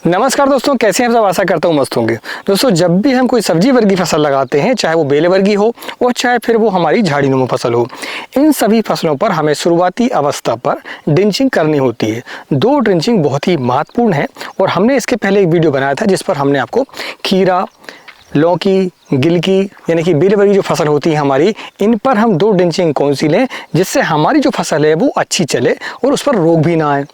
नमस्कार दोस्तों, कैसे हैं आप सब। आशा करता हूँ मस्त होंगे। दोस्तों, जब भी हम कोई सब्जी वर्गी फसल लगाते हैं, चाहे वो बेले वर्गी हो और चाहे फिर वो हमारी झाड़ीनुमा फसल हो, इन सभी फसलों पर हमें शुरुआती अवस्था पर ड्रिंचिंग करनी होती है। दो ड्रिंचिंग बहुत ही महत्वपूर्ण है और हमने इसके पहले एक वीडियो बनाया था जिस पर हमने आपको खीरा, लौकी, गिलकी यानी कि बेले वर्गी जो फसल होती है हमारी, इन पर हम दो ड्रिंचिंग कौन सी लें जिससे हमारी जो फसल है वो अच्छी चले और उस पर रोग भी ना आए,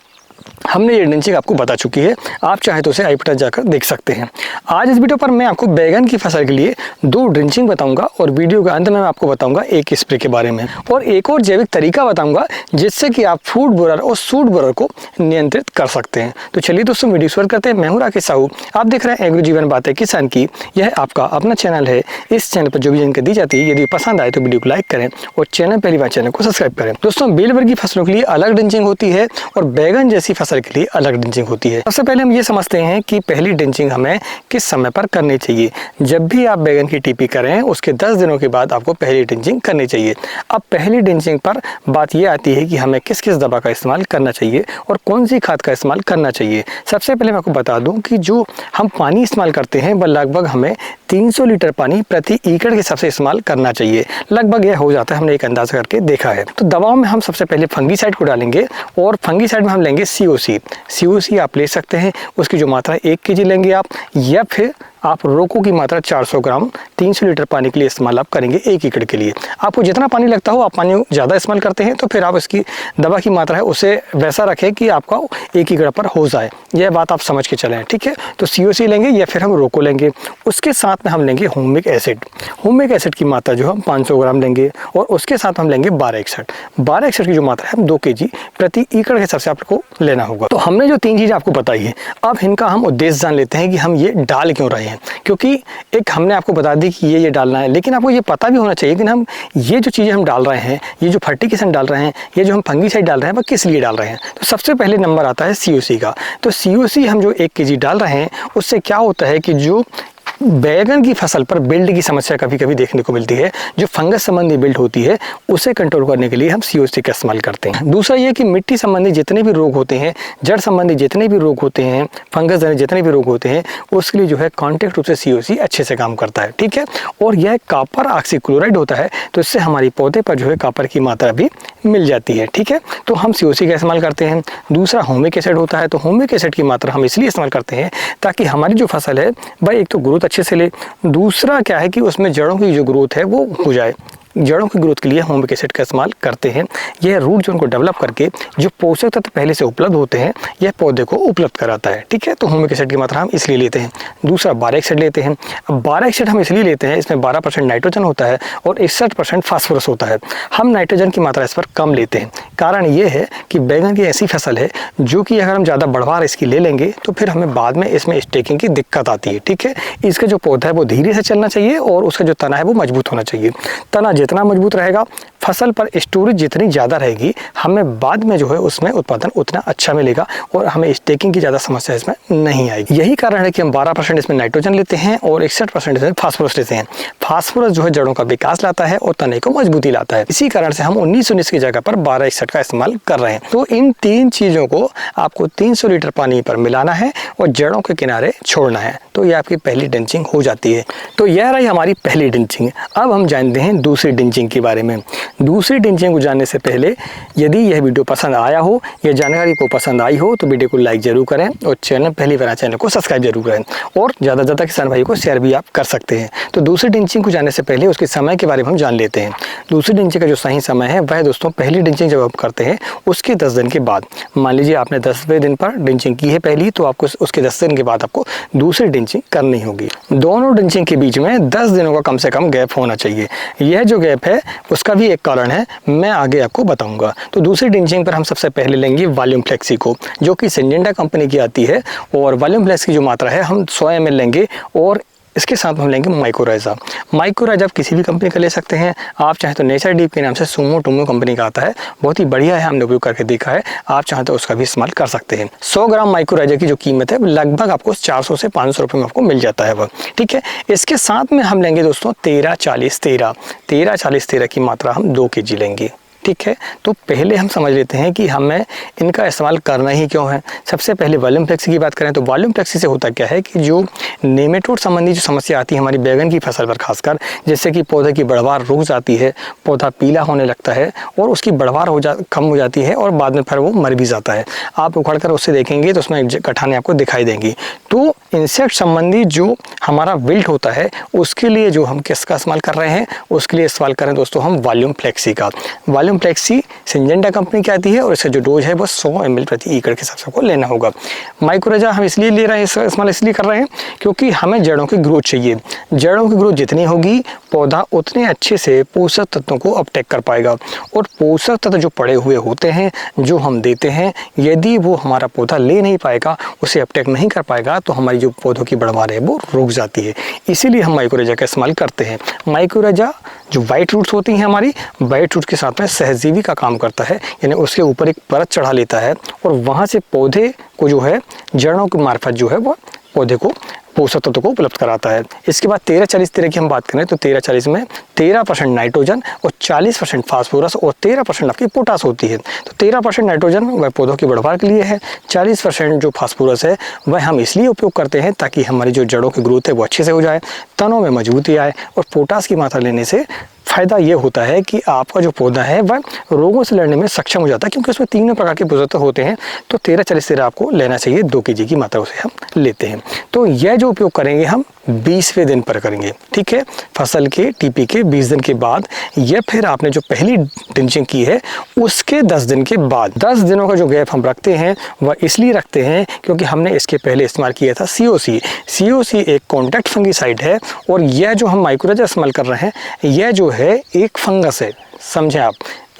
हमने ये ड्रिंचिंग आपको बता चुकी है। आप चाहे तो उसे आई बटन जाकर देख सकते हैं। आज इस वीडियो पर मैं आपको बैगन की फसल के लिए दो ड्रिंचिंग बताऊंगा और वीडियो के अंत में मैं आपको बताऊंगा एक स्प्रे के बारे में और एक और जैविक तरीका बताऊंगा जिससे कि आप फूड बोरर और सूट बोरर को नियंत्रित कर सकते हैं। तो चलिए दोस्तों, वीडियो शुरू करते हैं। मैं हूं राकेश साहू, आप देख रहे हैं एग्रो जीवन बातें किसान की। यह आपका अपना चैनल है। इस चैनल पर जो भी जानकारी दी जाती है, यदि पसंद आए तो वीडियो को लाइक करें और चैनल पहली बार चैनल को सब्सक्राइब करें। दोस्तों, बेल वर्गी फसलों के लिए अलग ड्रिंचिंग होती है और बैगन जैसी फसल के लिए अलग ड्रिंचिंग होती है। सबसे पहले हम ये समझते हैं कि पहली ड्रिंचिंग हमें किस समय पर करनी चाहिए। जब भी आप बैगन की टीपी करें उसके 10 दिनों के बाद आपको पहली ड्रिंचिंग करनी चाहिए। अब पहली ड्रिंचिंग पर बात यह आती है कि हमें किस किस दवा का इस्तेमाल करना चाहिए और कौन सी खाद का इस्तेमाल करना चाहिए। सबसे पहले मैं आपको बता दूं कि जो हम पानी इस्तेमाल करते हैं वह लगभग हमें 300 लीटर पानी प्रति एकड़ के हिसाब से इस्तेमाल करना चाहिए। लगभग यह हो जाता है, हमने एक अंदाजा करके देखा है। तो दवाओं में हम सबसे पहले फंगीसाइड को डालेंगे और फंगीसाइड में हम लेंगे सीओसी आप ले सकते हैं। उसकी जो मात्रा 1 kg लेंगे आप, या फिर आप रोको की मात्रा 400 ग्राम 300 लीटर पानी के लिए इस्तेमाल आप करेंगे 1 एकड़ के लिए। आपको जितना पानी लगता हो, आप पानी ज़्यादा इस्तेमाल करते हैं तो फिर आप इसकी दवा की मात्रा है उसे वैसा रखें कि आपका 1 एकड़ पर हो जाए। यह बात आप समझ के चलें, ठीक है। तो सीओसी लेंगे या फिर हम रोको लेंगे। उसके साथ में हम लेंगे ह्यूमिक एसिड की मात्रा जो हम 500 ग्राम लेंगे और उसके साथ हम लेंगे 1261 की जो मात्रा है हम 2 kg प्रति एकड़ के हिसाब से आपको लेना होगा। तो हमने जो 3 चीज़ें आपको बताई है, अब इनका हम उद्देश्य जान लेते हैं कि हम ये डाल क्यों रहे हैं। क्योंकि एक हमने आपको बता दी कि ये डालना है, लेकिन आपको ये पता भी होना चाहिए कि हम ये जो चीज़ें हम डाल रहे हैं, ये जो फर्टिगेशन डाल रहे हैं, ये जो हम फंगीसाइड डाल रहे हैं, वह किस लिए डाल रहे हैं। तो सबसे पहले नंबर आता है सीओसी का। तो सीओसी हम जो 1 kg डाल रहे हैं उससे क्या होता है कि जो बैगन की फसल पर बिल्ड की समस्या कभी कभी देखने को मिलती है, जो फंगस संबंधी बिल्ड होती है, उसे कंट्रोल करने के लिए हम सीओसी का इस्तेमाल करते हैं। दूसरा ये कि मिट्टी संबंधी जितने भी रोग होते हैं, जड़ संबंधी जितने भी रोग होते हैं, फंगस जनित जितने भी रोग होते हैं, उसके लिए जो है कॉन्टैक्ट रूप से सीओसी अच्छे से काम करता है, ठीक है। और यह कॉपर ऑक्सीक्लोराइड होता है, तो इससे हमारी पौधे पर जो है कॉपर की मात्रा भी मिल जाती है, ठीक है। तो हम सीओसी का इस्तेमाल करते हैं। दूसरा ह्यूमिक एसिड होता है, तो ह्यूमिक एसिड की मात्रा हम इसलिए इस्तेमाल करते हैं ताकि हमारी जो फसल है वह एक तो ग्रोथ अच्छे से ले, दूसरा क्या है कि उसमें जड़ों की जो ग्रोथ है वो हो जाए। जड़ों की ग्रोथ के लिए ह्यूमिक एसिड का इस्तेमाल करते हैं। यह रूट जोन को डेवलप करके जो पोषक तत्व पहले से उपलब्ध होते हैं यह पौधे को उपलब्ध कराता है, ठीक है। तो ह्यूमिक एसिड की मात्रा हम इसलिए लेते हैं। दूसरा बारेक एसिड लेते हैं। अब बारेक एसिड हम इसलिए लेते हैं, इसमें 12% नाइट्रोजन होता है और 61% फास्फोरस होता है। हम नाइट्रोजन की मात्रा इस पर कम लेते हैं। कारण ये है कि बैगन की ऐसी फसल है जो कि अगर हम ज़्यादा बढ़वार इसकी ले लेंगे तो फिर हमें बाद में इसमें स्टेकिंग की दिक्कत आती है, ठीक है। इसका जो पौधा है वो धीरे से चलना चाहिए और उसका जो तना है वो मजबूत होना चाहिए। तना जितना मजबूत रहेगा, फसल पर स्टोरेज जितनी ज़्यादा रहेगी, हमें बाद में जो है उसमें उत्पादन उतना अच्छा मिलेगा और हमें स्टेकिंग की ज़्यादा समस्या इसमें नहीं आएगी। यही कारण है कि हम 12% इसमें नाइट्रोजन लेते हैं और 61% इसमें फास्फोरस लेते हैं। फास्फोरस जो है जड़ों का विकास लाता है और तने को मजबूती लाता है। इसी कारण से हम 19-19 की जगह पर 1261 का इस्तेमाल कर रहे हैं। तो इन 3 चीज़ों को आपको 300 लीटर पानी पर मिलाना है और जड़ों के किनारे छोड़ना है, तो यह आपकी पहली ड्रिंचिंग हो जाती है। तो यह रही हमारी पहली ड्रिंचिंग। अब हम जानते हैं दूसरी ड्रिंचिंग के बारे में। दूसरी ड्रिंचिंग को जानने से पहले यदि यह वीडियो पसंद आया हो या जानकारी को पसंद आई हो तो वीडियो को लाइक जरूर करें और पहली बार चैनल को सब्सक्राइब जरूर करें और ज़्यादा से ज़्यादा किसान भाई को शेयर भी आप कर सकते हैं। तो दूसरी ड्रिंचिंग को जानने से पहले उसके समय के बारे में हम जान लेते हैं। दूसरी ड्रिंचिंग का जो सही समय है वह दोस्तों पहली ड्रिंचिंग जब आप करते हैं उसके 10 दिन के बाद। मान लीजिए आपने 10वें दिन पर ड्रिंचिंग की है पहली, तो आपको उसके 10 दिन के बाद आपको दूसरी ड्रिंचिंग करनी होगी। दोनों ड्रिंचिंग के बीच में 10 दिनों का कम से कम गैप होना चाहिए। यह जो गैप है उसका भी एक कारण है, मैं आगे आपको बताऊंगा। तो दूसरी ड्रिंचिंग पर हम सबसे पहले लेंगे वॉल्यूम फ्लेक्सी को, जो कि सिंजेंटा कंपनी की आती है। और वॉल्यूम फ्लेक्स की जो मात्रा है हम 100 ml लेंगे और इसके साथ हम लेंगे माइक्रोराइजा। आप किसी भी कंपनी का ले सकते हैं। आप चाहे तो नेचर डीप के नाम से सुमो टुमो कंपनी का आता है, बहुत ही बढ़िया है, हमने उपयोग करके देखा है। आप चाहे तो उसका भी इस्तेमाल कर सकते हैं। 100 ग्राम माइक्रोराइजा की जो कीमत है लगभग आपको 400 से 500 रुपये में आपको मिल जाता है वह, ठीक है। इसके साथ में हम लेंगे दोस्तों 13-40-13 की मात्रा हम 2 kg लेंगे। ठीक है, तो पहले हम समझ लेते हैं कि हमें इनका इस्तेमाल करना ही क्यों है। सबसे पहले वॉल्यूम फ्लेक्सी की बात करें तो वॉल्यूम फ्लेक्सी से होता क्या है कि जो नेमेटोड संबंधी जो समस्या आती है हमारी बैगन की फसल पर खासकर, जैसे कि पौधे की बढ़वार रुक जाती है, पौधा पीला होने लगता है और उसकी बढ़वार कम हो जाती है और बाद में फिर वो मर भी जाता है। आप उखड़ कर उससे देखेंगे तो उसमें गठाने आपको दिखाई देंगी। तो इंसेक्ट संबंधी जो हमारा विल्ट होता है उसके लिए जो हम किसका इस्तेमाल कर रहे हैं, उसके लिए इस्तेमाल करें दोस्तों हम वॉल्यूम फ्लेक्सी का। वॉल्यूम फ्लेक्सी सिंजेंटा कंपनी की आती है और इसका जो डोज है वो 100 ml प्रति एकड़ के हिसाब से आपको लेना होगा। माइक्रोरैजा हम इसलिए ले रहे हैं, इस्तेमाल इसलिए कर रहे हैं क्योंकि हमें जड़ों की ग्रोथ चाहिए। जड़ों की ग्रोथ जितनी होगी पौधा उतने अच्छे से पोषक तत्वों को अपटेक कर पाएगा और पोषक तत्व जो पड़े हुए होते हैं जो हम देते हैं, यदि वो हमारा पौधा ले नहीं पाएगा, उसे अपटेक नहीं कर पाएगा, तो हमारी जो पौधों की बढ़वार है वो रुक जाती है। इसीलिए हम माइक्रोरैजा का इस्तेमाल करते हैं। माइक्रोरैजा जो वाइट रूट्स होती हैं हमारी, वाइट रूट्स के साथ में सहजीवी का काम करता है, यानी उसके ऊपर एक परत चढ़ा लेता है और वहाँ से पौधे को जो है जड़ों के मार्फत जो है वो पौधे को पोषक तत्व को उपलब्ध कराता है। इसके बाद 13-40 तरह की हम बात करें तो 13-40 में 13% नाइट्रोजन और 40% फास्फोरस और 13% आपकी पोटास होती है। तो 13% नाइट्रोजन वह पौधों की बढ़वार के लिए है, 40% जो फास्फोरस है वह हम इसलिए उपयोग करते हैं ताकि हमारी जो जड़ों की ग्रोथ है वो अच्छे से हो जाए, तनों में मजबूती आए। और पोटास की मात्रा लेने से फ़ायदा ये होता है कि आपका जो पौधा है वह रोगों से लड़ने में सक्षम हो जाता है, क्योंकि उसमें 3 प्रकार के पोषक होते हैं। तो 13-40 आपको लेना चाहिए, 2 kg की मात्रा उसे हम लेते हैं। तो यह जो उपयोग करेंगे हम 20वें दिन पर करेंगे, ठीक है, फसल के टीपी के 20 दिन के बाद, या फिर आपने जो पहली ड्रिंचिंग की है उसके 10 दिन के बाद। 10 दिनों का जो गैप हम रखते हैं वह इसलिए रखते हैं क्योंकि हमने इसके पहले इस्तेमाल किया था COC। COC एक कॉन्टैक्ट फंगिसाइड है और यह जो हम माइक्रोरैजा इस्तेमाल कर रहे हैं यह जो है एक फंगस है, समझे आप,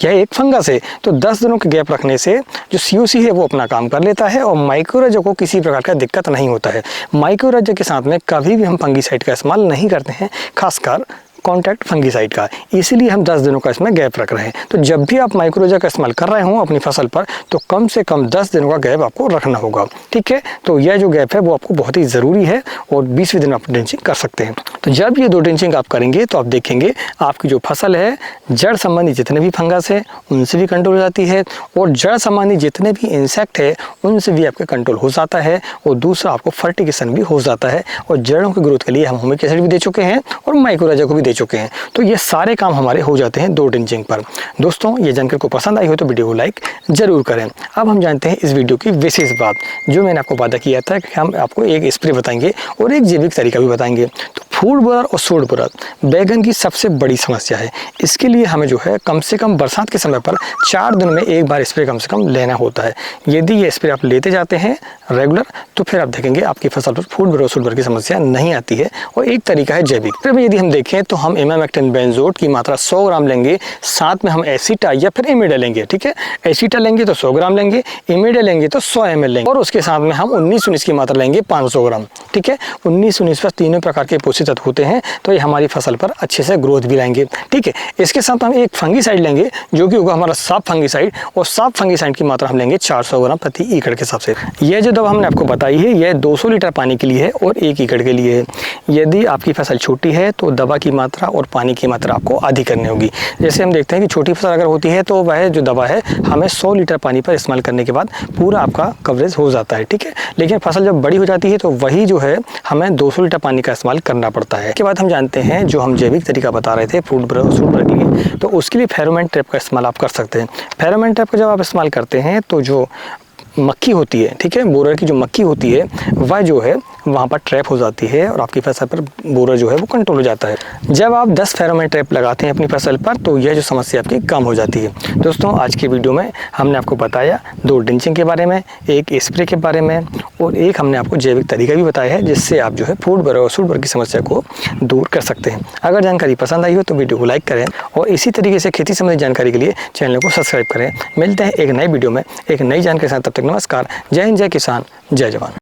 यह एक फंगस है। तो 10 दिनों के गैप रखने से जो COC है वो अपना काम कर लेता है और माइक्रोरैजा को किसी प्रकार का दिक्कत नहीं होता है। माइक्रोरैजा के साथ में कभी भी हम फंगिसाइड का इस्तेमाल नहीं करते हैं, खासकर कॉन्टैक्ट फंगिसाइड का, इसीलिए हम 10 दिनों का इसमें गैप रख रहे हैं। तो जब भी आप माइक्रोरैजा का इस्तेमाल कर रहे हो अपनी फसल पर तो कम से कम 10 दिनों का गैप आपको रखना होगा, ठीक है। तो यह जो गैप है वो आपको बहुत ही ज़रूरी है और 20वें दिन आप ड्रिंचिंग कर सकते हैं। तो जब ये 2 ड्रिंचिंग आप करेंगे तो आप देखेंगे आपकी जो फसल है जड़ संबंधी जितने भी फंगस है उनसे भी कंट्रोल हो जाती है और जड़ संबंधी जितने भी इंसेक्ट है उनसे भी आपके कंट्रोल हो जाता है और दूसरा आपको फर्टिगेशन भी हो जाता है। और जड़ों की ग्रोथ के लिए हम ह्यूमिक एसिड भी दे चुके हैं और माइक्रोरैजा को भी दे चुके हैं। तो ये सारे काम हमारे हो जाते हैं 2 ड्रिंचिंग पर। दोस्तों ये जानकारी को पसंद आई हो तो वीडियो को लाइक जरूर करें। अब हम जानते हैं इस वीडियो की विशेष बात, जो मैंने आपको वादा किया था कि हम आपको एक स्प्रे बताएंगे और एक जैविक तरीका भी बताएंगे। तो फूड बोरर और सूड बोरर बैगन की सबसे बड़ी समस्या है। इसके लिए हमें जो है कम से कम बरसात के समय पर 4 दिन में एक बार स्प्रे कम से कम लेना होता है। यदि ये स्प्रे आप लेते जाते हैं रेगुलर तो फिर आप देखेंगे आपकी फसल पर फूड बोरर और सूड बोरर की समस्या नहीं आती है। और एक तरीका है जैविक। फिर यदि हम देखें तो हम इमामेक्टिन बेंजोएट की मात्रा 100 ग्राम लेंगे, साथ में हम एसिटा या फिर इमिडा लेंगे, ठीक है। एसिटा लेंगे तो 100 ग्राम लेंगे, इमिडा लेंगे तो 100 ml लेंगे और उसके साथ में हम 19-19 की मात्रा लेंगे 500 ग्राम, ठीक है। 19-19 पर तीनों प्रकार के पोषक तत्व होते हैं तो ये हमारी फसल पर अच्छे से ग्रोथ भी लाएंगे, ठीक है। इसके साथ हम एक फंगिसाइड लेंगे जो कि होगा हमारा साफ फंगिसाइड और साफ फंगिसाइड की मात्रा हम लेंगे 400 ग्राम प्रति एकड़ के हिसाब से। यह जो दवा हमने आपको बताई है यह 200 लीटर पानी के लिए है और 1 एकड़ के लिए है। यदि आपकी फसल छोटी है तो दवा की मात्रा और पानी की मात्रा आपको आधी करनी होगी। जैसे हम देखते हैं कि छोटी फसल अगर होती है तो वह जो दवा है हमें 100 लीटर पानी पर इस्तेमाल करने के बाद पूरा आपका कवरेज हो जाता है, ठीक है। लेकिन फसल जब बड़ी हो जाती है तो वही जो है हमें 200 लीटर पानी का इस्तेमाल करना पड़ता है। इसके बाद हम जानते हैं जो हम जैविक तरीका बता रहे थे फूड बोरर सूड बोरर के लिए, तो उसके लिए फेरोमोन ट्रैप का इस्तेमाल आप कर सकते हैं। फेरोमोन ट्रैप का जब आप इस्तेमाल करते हैं तो जो मक्खी होती है, ठीक है, बोरर की जो मक्खी होती है वह जो है वहाँ पर ट्रैप हो जाती है और आपकी फसल पर बोरर जो है वो कंट्रोल हो जाता है। जब आप 10 फेरोमोन ट्रैप लगाते हैं अपनी फसल पर तो यह जो समस्या आपकी कम हो जाती है। दोस्तों आज की वीडियो में हमने आपको बताया 2 ड्रिंचिंग के बारे में, एक स्प्रे के बारे में और एक हमने आपको जैविक तरीका भी बताया है जिससे आप जो है फूड बोरर और सूड बोरर की समस्या को दूर कर सकते हैं। अगर जानकारी पसंद आई हो तो वीडियो को लाइक करें और इसी तरीके से खेती संबंधी जानकारी के लिए चैनल को सब्सक्राइब करें। मिलते हैं एक नई वीडियो में एक नई जानकारी के साथ, तब तक नमस्कार। जय हिंद, जय किसान, जय जवान।